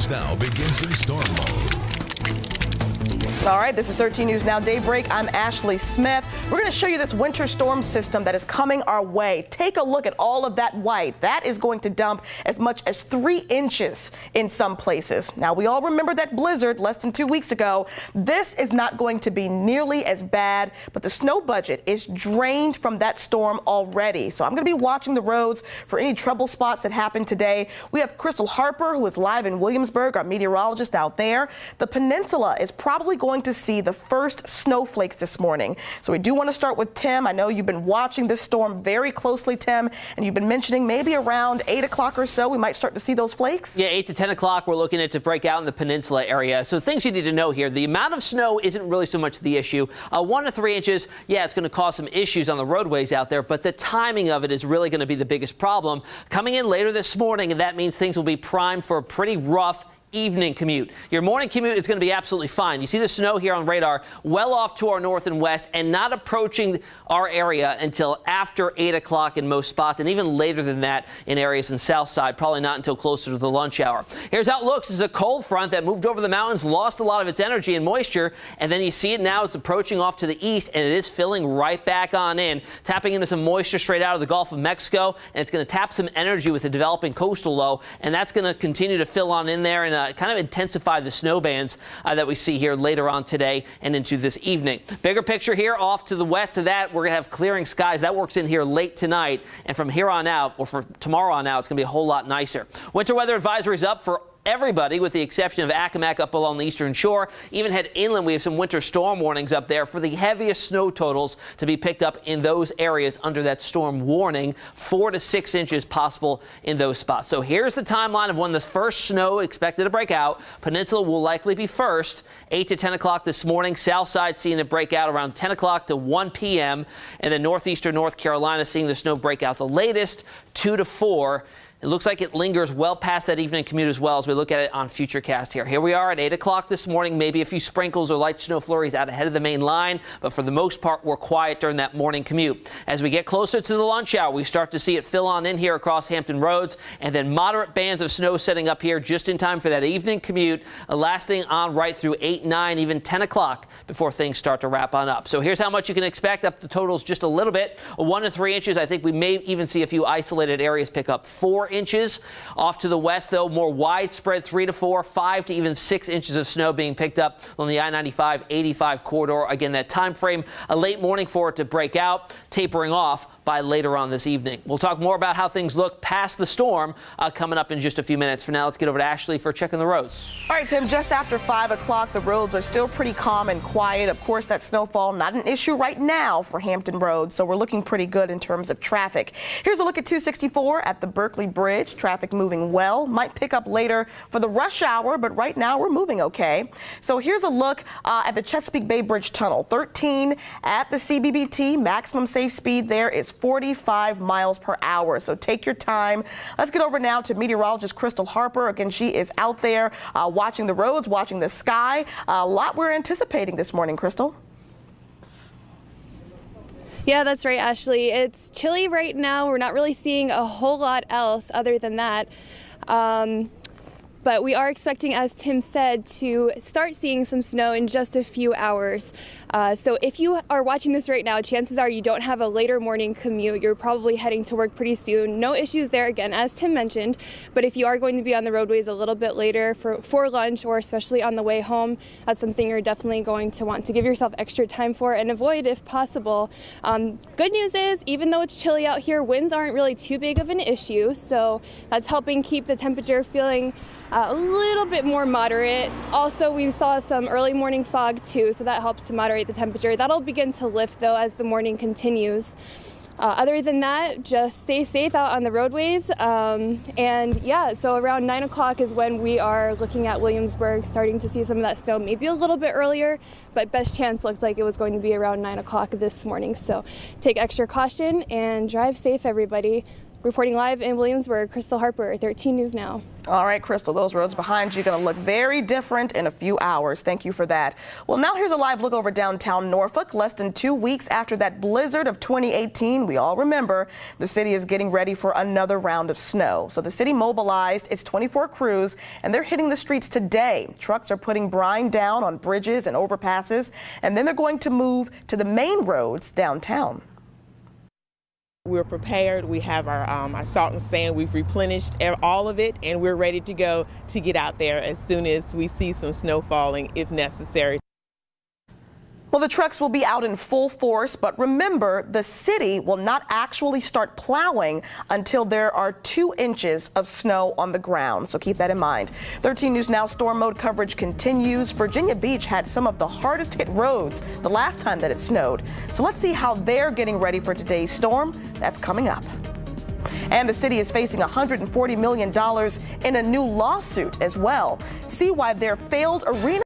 News Now begins in storm mode. All right, this is 13 News Now Daybreak. I'm Ashley Smith. We're going to show you this winter storm system that is coming our way. Take a look at all of that white. That is going to dump as much as 3 inches in some places. Now, we all remember that blizzard less than 2 weeks ago. This is not going to be nearly as bad, but the snow budget is drained from that storm already. So I'm going to be watching the roads for any trouble spots that happen today. We have Crystal Harper, who is live in Williamsburg, our meteorologist out there. The peninsula is probably going to see the first snowflakes this morning. So we do want to start with Tim. I know you've been watching this storm very closely, Tim, and you've been mentioning maybe around 8 o'clock or so we might start to see those flakes. Yeah, 8 to 10 o'clock we're looking at to break out in the peninsula area. So things you need to know here. The amount of snow isn't really so much the issue. 1 to 3 inches, yeah, it's going to cause some issues on the roadways out there, but the timing of it is really going to be the biggest problem. Coming in later this morning, and that means things will be primed for a pretty rough evening commute. Your morning commute is going to be absolutely fine. You see the snow here on radar well off to our north and west and not approaching our area until after 8 o'clock in most spots, and even later than that in areas in south side, probably not until closer to the lunch hour. Here's how it looks. It's a cold front that moved over the mountains, lost a lot of its energy and moisture, and then you see it now. It's approaching off to the east, and it is filling right back on in, tapping into some moisture straight out of the Gulf of Mexico, and it's going to tap some energy with the developing coastal low, and that's going to continue to fill on in there and kind of intensify the snow bands that we see here later on today and into this evening. Bigger picture here off to the west of that, we're going to have clearing skies. That works in here late tonight, and from here on out, or from tomorrow on out, it's going to be a whole lot nicer. Winter weather advisories up for everybody with the exception of Accomack up along the eastern shore. Even head inland, we have some winter storm warnings up there for the heaviest snow totals to be picked up in those areas under that storm warning. 4 to 6 inches possible in those spots. So here's the timeline of when the first snow expected to break out. Peninsula will likely be first, 8 to 10 o'clock this morning. South side seeing it break out around 10 o'clock to 1 p.m. And then northeastern North Carolina seeing the snow break out the latest, 2 to 4. It looks like it lingers well past that evening commute as well as we look at it on Futurecast here. Here we are at 8 o'clock this morning, maybe a few sprinkles or light snow flurries out ahead of the main line, but for the most part, we're quiet during that morning commute. As we get closer to the lunch hour, we start to see it fill on in here across Hampton Roads, and then moderate bands of snow setting up here just in time for that evening commute, lasting on right through 8, 9, even 10 o'clock before things start to wrap on up. So here's how much you can expect up the totals just a little bit. 1 to 3 inches. I think we may even see a few isolated areas pick up 4 inches. Off to the west, though, more widespread 3 to 4, 5 to even 6 inches of snow being picked up on the I-95-85 corridor. Again, that time frame, a late morning for it to break out, tapering off by later on this evening. We'll talk more about how things look past the storm coming up in just a few minutes. For now, let's get over to Ashley for checking the roads. All right, Tim, just after 5 o'clock, the roads are still pretty calm and quiet. Of course, that snowfall, not an issue right now for Hampton Roads, so we're looking pretty good in terms of traffic. Here's a look at 264 at the Berkeley Bridge. Traffic moving well. Might pick up later for the rush hour, but right now we're moving okay. So here's a look at the Chesapeake Bay Bridge Tunnel. 13 at the CBBT. Maximum safe speed there is 45 miles per hour. So take your time. Let's get over now to meteorologist Crystal Harper. Again, she is out there watching the roads, watching the sky. A lot we're anticipating this morning, Crystal. Yeah, that's right, Ashley. It's chilly right now. We're not really seeing a whole lot else other than that. But we are expecting, as Tim said, to start seeing some snow in just a few hours. So if you are watching this right now, chances are you don't have a later morning commute. You're probably heading to work pretty soon. No issues there, again, as Tim mentioned. But if you are going to be on the roadways a little bit later for lunch, or especially on the way home, that's something you're definitely going to want to give yourself extra time for and avoid if possible. Good news is, even though it's chilly out here, winds aren't really too big of an issue. So that's helping keep the temperature feeling a little bit more moderate. Also, we saw some early morning fog too, so that helps to moderate the temperature. That'll begin to lift though as the morning continues. Other than that, just stay safe out on the roadways. And yeah, so around 9 o'clock is when we are looking at Williamsburg, starting to see some of that snow, maybe a little bit earlier, but best chance looked like it was going to be around 9 o'clock this morning. So take extra caution and drive safe, everybody. Reporting live in Williamsburg, Crystal Harper, 13 News Now. All right, Crystal, those roads behind you are going to look very different in a few hours. Thank you for that. Well, now here's a live look over downtown Norfolk. Less than 2 weeks after that blizzard of 2018, we all remember, the city is getting ready for another round of snow. So the city mobilized its 24 crews, and they're hitting the streets today. Trucks are putting brine down on bridges and overpasses, and then they're going to move to the main roads downtown. We're prepared. We have our salt and sand. We've replenished all of it, and we're ready to go to get out there as soon as we see some snow falling if necessary. Well, the trucks will be out in full force, but remember, the city will not actually start plowing until there are 2 inches of snow on the ground. So keep that in mind. 13 News Now storm mode coverage continues. Virginia Beach had some of the hardest hit roads the last time that it snowed. So let's see how they're getting ready for today's storm. That's coming up. And the city is facing $140 million in a new lawsuit as well. See why their failed arena